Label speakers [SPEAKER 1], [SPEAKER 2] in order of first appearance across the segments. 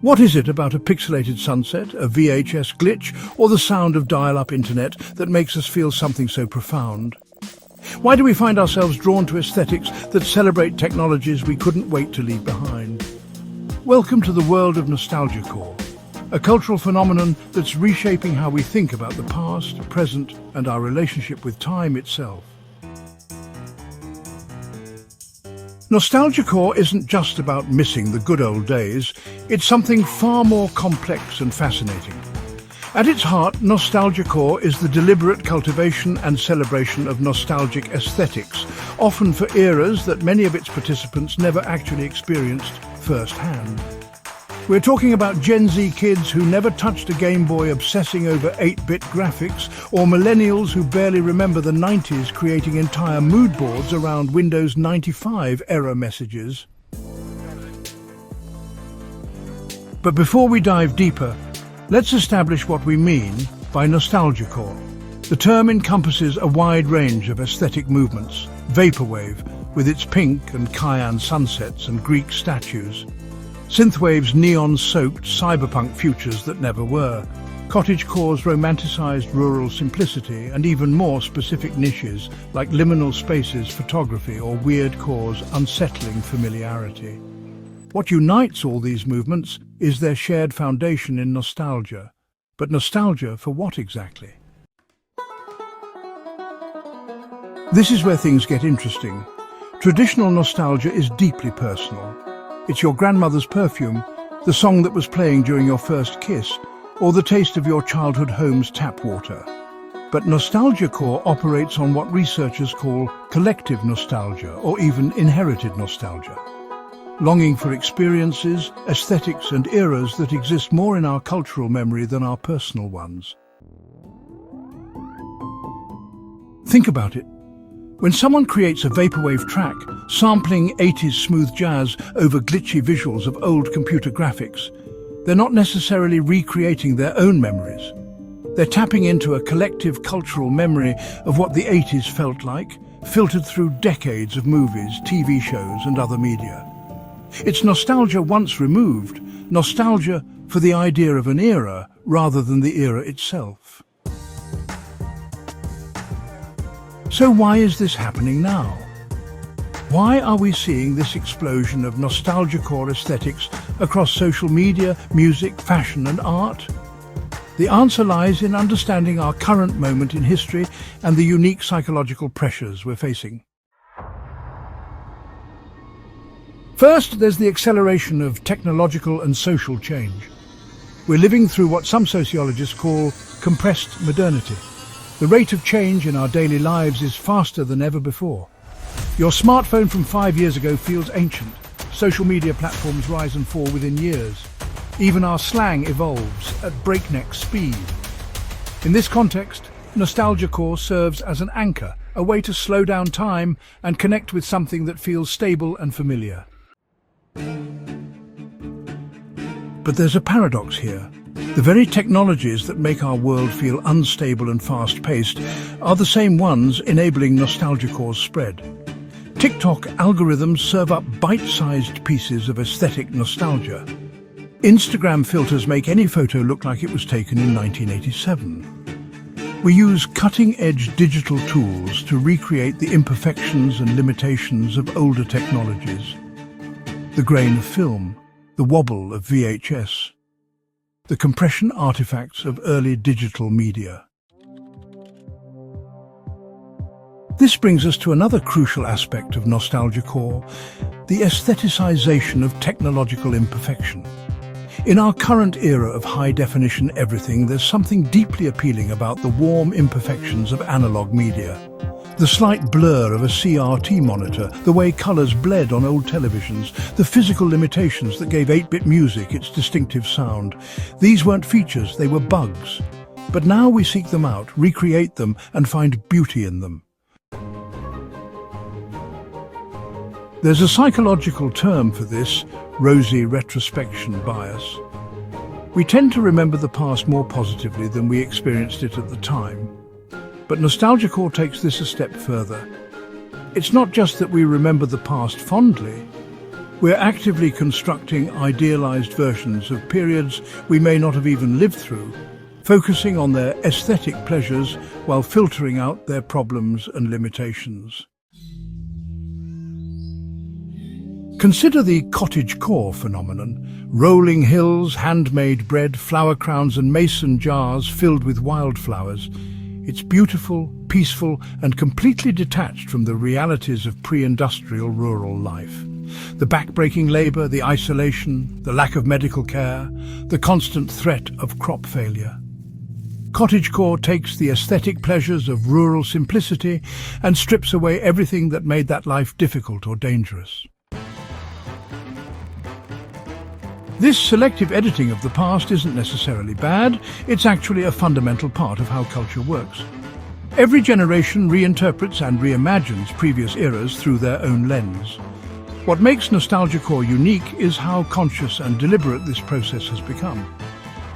[SPEAKER 1] What is it about a pixelated sunset, a VHS glitch, or the sound of dial-up internet that makes us feel something so profound? Why do we find ourselves drawn to aesthetics that celebrate technologies we couldn't wait to leave behind? Welcome to the world of Nostalgiacore, a cultural phenomenon that's reshaping how we think about the past, present, and our relationship with time itself. Nostalgiacore isn't just about missing the good old days, it's something far more complex and fascinating. At its heart, Nostalgiacore is the deliberate cultivation and celebration of nostalgic aesthetics, often for eras that many of its participants never actually experienced firsthand. We're talking about Gen Z kids who never touched a Game Boy obsessing over 8-bit graphics, or millennials who barely remember the 90s creating entire mood boards around Windows 95 error messages. But before we dive deeper, let's establish what we mean by Nostalgiacore. The term encompasses a wide range of aesthetic movements: vaporwave, with its pink and cyan sunsets and Greek statues; synthwave's neon-soaked cyberpunk futures that never were; cottagecore's romanticized rural simplicity; and even more specific niches like liminal spaces photography or weirdcore's unsettling familiarity. What unites all these movements is their shared foundation in nostalgia. But nostalgia for what exactly? This is where things get interesting. Traditional nostalgia is deeply personal. It's your grandmother's perfume, the song that was playing during your first kiss, or the taste of your childhood home's tap water. But Nostalgiacore operates on what researchers call collective nostalgia, or even inherited nostalgia. Longing for experiences, aesthetics and eras that exist more in our cultural memory than our personal ones. Think about it. When someone creates a vaporwave track, sampling 80s smooth jazz over glitchy visuals of old computer graphics, they're not necessarily recreating their own memories. They're tapping into a collective cultural memory of what the 80s felt like, filtered through decades of movies, TV shows and other media. It's nostalgia once removed, nostalgia for the idea of an era rather than the era itself. So why is this happening now? Why are we seeing this explosion of Nostalgiacore aesthetics across social media, music, fashion and art? The answer lies in understanding our current moment in history and the unique psychological pressures we're facing. First, there's the acceleration of technological and social change. We're living through what some sociologists call compressed modernity. The rate of change in our daily lives is faster than ever before. Your smartphone from 5 years ago feels ancient. Social media platforms rise and fall within years. Even our slang evolves at breakneck speed. In this context, Nostalgiacore serves as an anchor, a way to slow down time and connect with something that feels stable and familiar. But there's a paradox here. The very technologies that make our world feel unstable and fast-paced are the same ones enabling Nostalgiacore's spread. TikTok algorithms serve up bite-sized pieces of aesthetic nostalgia. Instagram filters make any photo look like it was taken in 1987. We use cutting-edge digital tools to recreate the imperfections and limitations of older technologies. The grain of film, the wobble of VHS, the compression artifacts of early digital media. This brings us to another crucial aspect of Nostalgiacore, the aestheticization of technological imperfection. In our current era of high-definition everything, there's something deeply appealing about the warm imperfections of analog media. The slight blur of a CRT monitor, the way colours bled on old televisions, the physical limitations that gave 8-bit music its distinctive sound. These weren't features, they were bugs. But now we seek them out, recreate them, and find beauty in them. There's a psychological term for this, Rosy retrospection bias. We tend to remember the past more positively than we experienced it at the time. But Nostalgiacore takes this a step further. It's not just that we remember the past fondly, We're actively constructing idealized versions of periods we may not have even lived through, focusing on their aesthetic pleasures while filtering out their problems and limitations. Consider the cottagecore phenomenon: rolling hills, handmade bread, flower crowns and mason jars filled with wildflowers. It's beautiful, peaceful and completely detached from the realities of pre-industrial rural life. The back-breaking labour, the isolation, the lack of medical care, the constant threat of crop failure. Cottagecore takes the aesthetic pleasures of rural simplicity and strips away everything that made that life difficult or dangerous. This selective editing of the past isn't necessarily bad, it's actually a fundamental part of how culture works. Every generation reinterprets and reimagines previous eras through their own lens. What makes Nostalgiacore unique is how conscious and deliberate this process has become,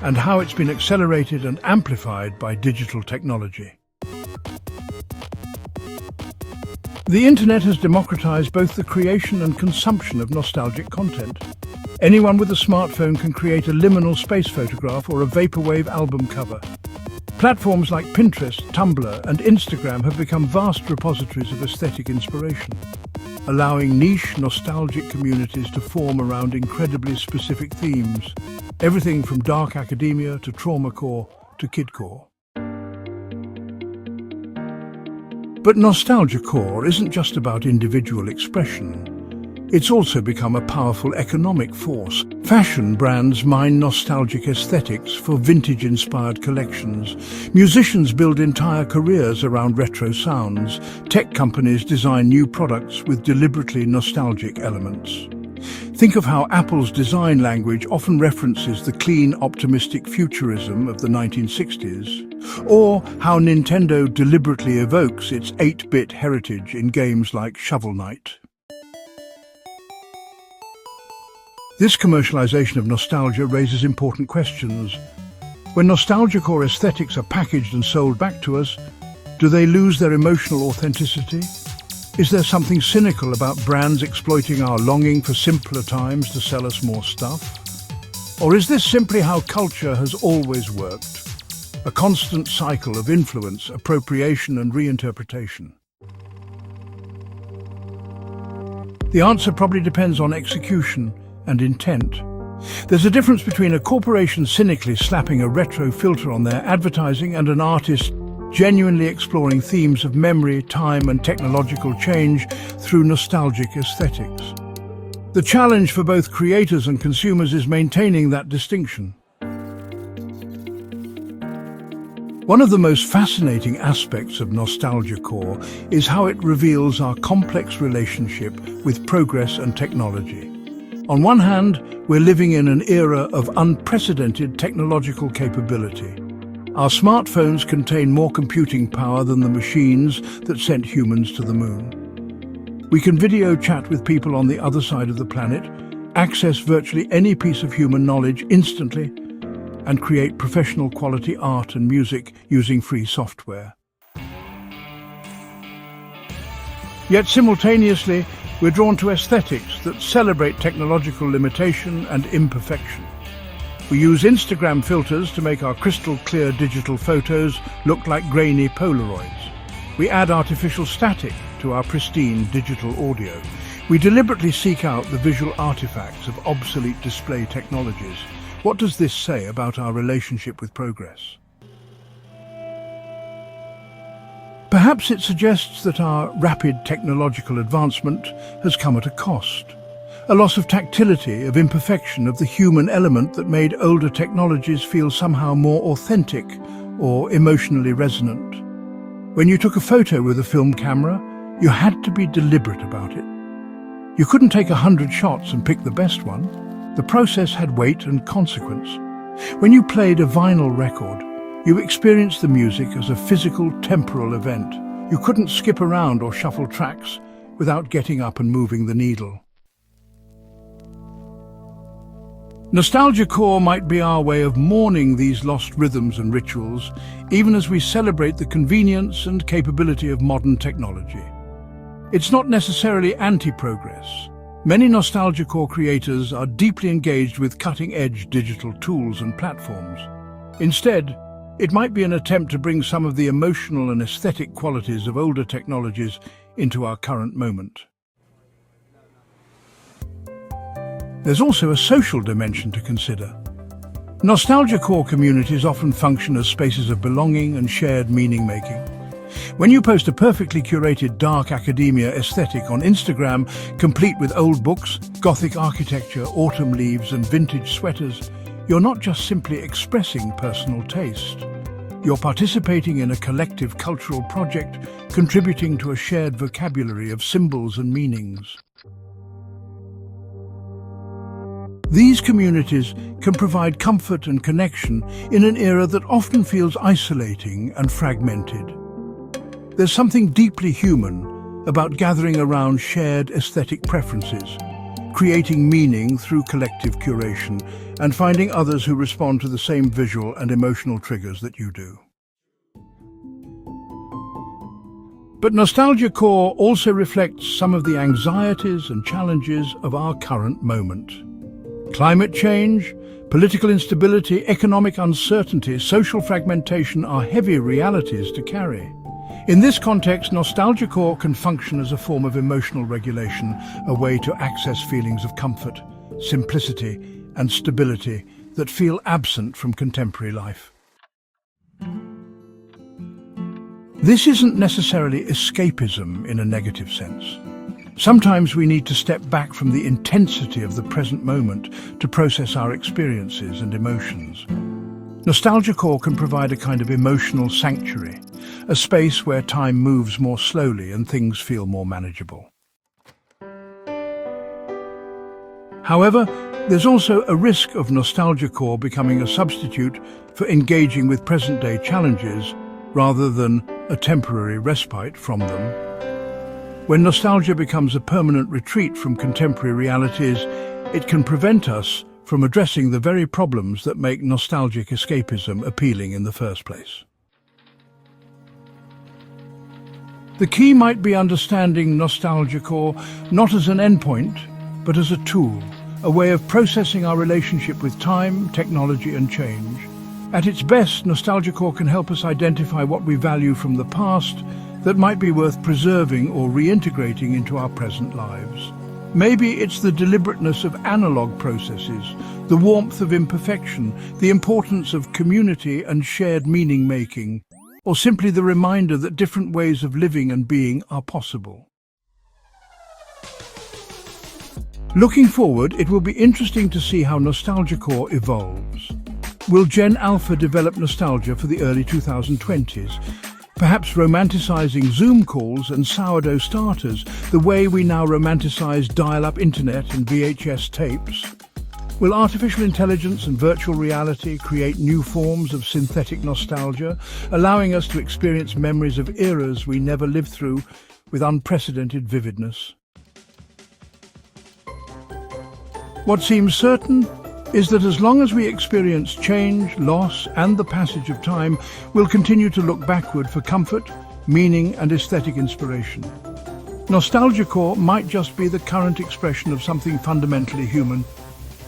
[SPEAKER 1] and how it's been accelerated and amplified by digital technology. The internet has democratized both the creation and consumption of nostalgic content. Anyone with a smartphone can create a liminal space photograph or a vaporwave album cover. Platforms like Pinterest, Tumblr, and Instagram have become vast repositories of aesthetic inspiration, allowing niche, nostalgic communities to form around incredibly specific themes, everything from dark academia to traumacore to kidcore. But Nostalgiacore isn't just about individual expression. It's also become a powerful economic force. Fashion brands mine nostalgic aesthetics for vintage-inspired collections. Musicians build entire careers around retro sounds. Tech companies design new products with deliberately nostalgic elements. Think of how Apple's design language often references the clean, optimistic futurism of the 1960s, or how Nintendo deliberately evokes its 8-bit heritage in games like Shovel Knight. This commercialization of nostalgia raises important questions. When Nostalgiacore aesthetics are packaged and sold back to us, do they lose their emotional authenticity? Is there something cynical about brands exploiting our longing for simpler times to sell us more stuff? Or is this simply how culture has always worked? A constant cycle of influence, appropriation and reinterpretation. The answer probably depends on execution and intent. There's a difference between a corporation cynically slapping a retro filter on their advertising and an artist genuinely exploring themes of memory, time and technological change through nostalgic aesthetics. The challenge for both creators and consumers is maintaining that distinction. One of the most fascinating aspects of Nostalgiacore is how it reveals our complex relationship with progress and technology. On one hand, we're living in an era of unprecedented technological capability. Our smartphones contain more computing power than the machines that sent humans to the moon. We can video chat with people on the other side of the planet, access virtually any piece of human knowledge instantly, and create professional quality art and music using free software. Yet simultaneously, we're drawn to aesthetics that celebrate technological limitation and imperfection. We use Instagram filters to make our crystal-clear digital photos look like grainy Polaroids. We add artificial static to our pristine digital audio. We deliberately seek out the visual artifacts of obsolete display technologies. What does this say about our relationship with progress? Perhaps it suggests that our rapid technological advancement has come at a cost. A loss of tactility, of imperfection, of the human element that made older technologies feel somehow more authentic or emotionally resonant. When you took a photo with a film camera, you had to be deliberate about it. You couldn't take 100 shots and pick the best one. The process had weight and consequence. When you played a vinyl record, you experienced the music as a physical, temporal event. You couldn't skip around or shuffle tracks without getting up and moving the needle. Nostalgiacore might be our way of mourning these lost rhythms and rituals, even as we celebrate the convenience and capability of modern technology. It's not necessarily anti-progress, Many Nostalgiacore creators are deeply engaged with cutting-edge digital tools and platforms. Instead, it might be an attempt to bring some of the emotional and aesthetic qualities of older technologies into our current moment. There's also a social dimension to consider. Nostalgiacore communities often function as spaces of belonging and shared meaning-making. When you post a perfectly curated dark academia aesthetic on Instagram, complete with old books, Gothic architecture, autumn leaves and vintage sweaters, you're not just simply expressing personal taste. You're participating in a collective cultural project, contributing to a shared vocabulary of symbols and meanings. These communities can provide comfort and connection in an era that often feels isolating and fragmented. There's something deeply human about gathering around shared aesthetic preferences, creating meaning through collective curation, and finding others who respond to the same visual and emotional triggers that you do. But Nostalgiacore also reflects some of the anxieties and challenges of our current moment. Climate change, political instability, economic uncertainty, social fragmentation are heavy realities to carry. In this context, Nostalgiacore can function as a form of emotional regulation, a way to access feelings of comfort, simplicity, and stability that feel absent from contemporary life. This isn't necessarily escapism in a negative sense. Sometimes we need to step back from the intensity of the present moment to process our experiences and emotions. Nostalgiacore can provide a kind of emotional sanctuary, a space where time moves more slowly and things feel more manageable. However, there's also a risk of Nostalgiacore becoming a substitute for engaging with present-day challenges rather than a temporary respite from them. When nostalgia becomes a permanent retreat from contemporary realities, it can prevent us from addressing the very problems that make nostalgic escapism appealing in the first place. The key might be understanding Nostalgiacore not as an endpoint, but as a tool, a way of processing our relationship with time, technology and change. At its best, Nostalgiacore can help us identify what we value from the past that might be worth preserving or reintegrating into our present lives. Maybe it's the deliberateness of analog processes, the warmth of imperfection, the importance of community and shared meaning-making, or simply the reminder that different ways of living and being are possible. Looking forward, it will be interesting to see how Nostalgiacore evolves. Will Gen Alpha develop nostalgia for the early 2020s? Perhaps romanticizing Zoom calls and sourdough starters the way we now romanticize dial-up internet and VHS tapes? Will artificial intelligence and virtual reality create new forms of synthetic nostalgia, allowing us to experience memories of eras we never lived through with unprecedented vividness? What seems certain is that as long as we experience change, loss, and the passage of time, we'll continue to look backward for comfort, meaning, and aesthetic inspiration. Nostalgiacore might just be the current expression of something fundamentally human,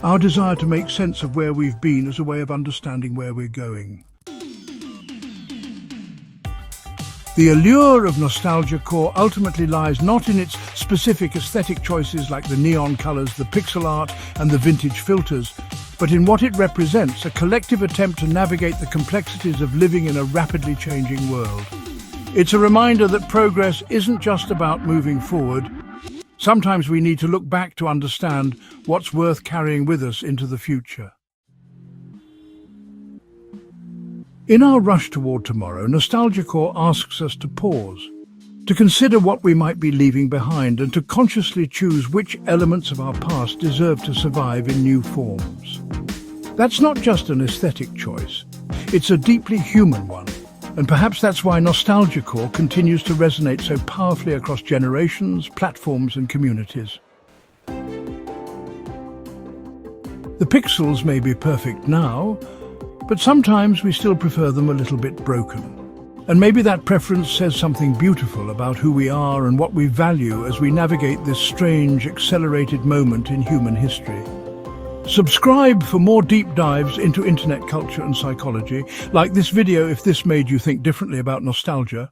[SPEAKER 1] our desire to make sense of where we've been as a way of understanding where we're going. The allure of Nostalgiacore ultimately lies not in its specific aesthetic choices like the neon colours, the pixel art and the vintage filters, but in what it represents, a collective attempt to navigate the complexities of living in a rapidly changing world. It's a reminder that progress isn't just about moving forward. Sometimes we need to look back to understand what's worth carrying with us into the future. In our rush toward tomorrow, Nostalgiacore asks us to pause, to consider what we might be leaving behind and to consciously choose which elements of our past deserve to survive in new forms. That's not just an aesthetic choice, it's a deeply human one, and perhaps that's why Nostalgiacore continues to resonate so powerfully across generations, platforms and communities. The pixels may be perfect now, but sometimes we still prefer them a little bit broken. And maybe that preference says something beautiful about who we are and what we value as we navigate this strange, accelerated moment in human history. Subscribe for more deep dives into internet culture and psychology. Like this video if this made you think differently about nostalgia.